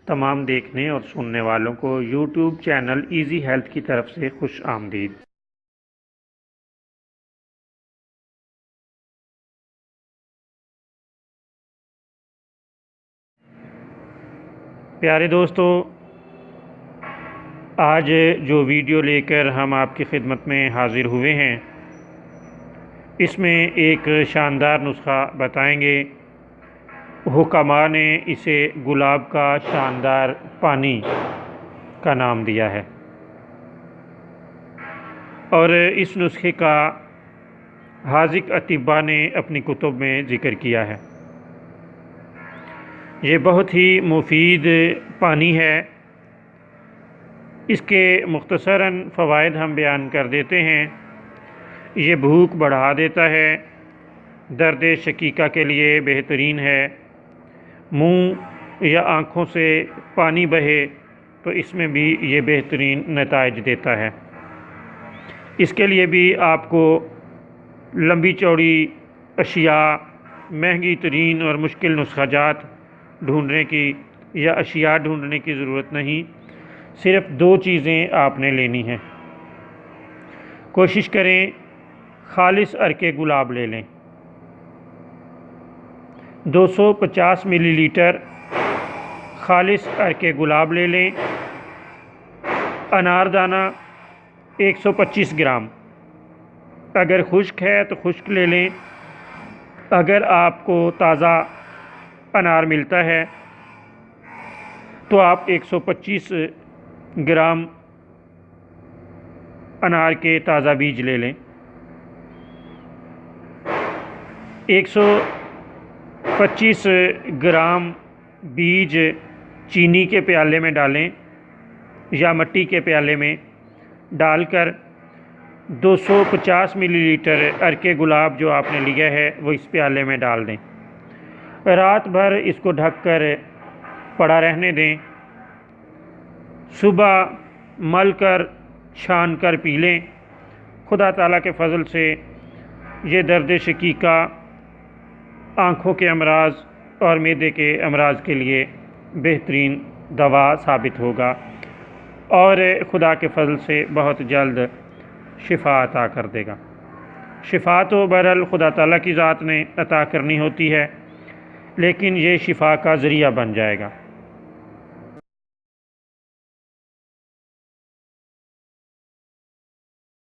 تمام دیکھنے اور سننے والوں کو یوٹیوب چینل ایزی ہیلتھ کی طرف سے خوش آمدید۔ پیارے دوستو، آج جو ویڈیو لے کر ہم آپ کی خدمت میں حاضر ہوئے ہیں، اس میں ایک شاندار نسخہ بتائیں گے۔ حکماء نے اسے گلاب کا شاندار پانی کا نام دیا ہے، اور اس نسخے کا حاذق اطباء نے اپنی کتب میں ذکر کیا ہے۔ یہ بہت ہی مفید پانی ہے۔ اس کے مختصراً فوائد ہم بیان کر دیتے ہیں۔ یہ بھوک بڑھا دیتا ہے، درد شقیقہ کے لیے بہترین ہے۔ منہ یا آنکھوں سے پانی بہے تو اس میں بھی یہ بہترین نتائج دیتا ہے۔ اس کے لیے بھی آپ کو لمبی چوڑی اشیاء، مہنگی ترین اور مشکل نسخہ جات ڈھونڈنے کی یا اشیاء ڈھونڈنے کی ضرورت نہیں۔ صرف 2 چیزیں آپ نے لینی ہیں۔ کوشش کریں خالص عرق گلاب لے لیں۔ 250 ملی لیٹر خالص عرق گلاب لے لیں۔ انار دانہ 125 گرام، اگر خشک ہے تو خشک لے لیں۔ اگر آپ کو تازہ انار ملتا ہے تو آپ 125 گرام انار کے تازہ بیج لے لیں۔ 125 گرام بیج چینی کے پیالے میں ڈالیں یا مٹی کے پیالے میں ڈال کر 250 ملی لیٹر عرق گلاب جو آپ نے لیا ہے وہ اس پیالے میں ڈال دیں۔ رات بھر اس کو ڈھک کر پڑا رہنے دیں۔ صبح مل کر چھان کر پی لیں۔ خدا تعالیٰ کے فضل سے یہ درد شقیقہ، آنکھوں کے امراض اور معدے کے امراض کے لیے بہترین دوا ثابت ہوگا، اور خدا کے فضل سے بہت جلد شفا عطا کر دے گا۔ شفا تو بہرحال خدا تعالیٰ کی ذات نے عطا کرنی ہوتی ہے، لیکن یہ شفا کا ذریعہ بن جائے گا۔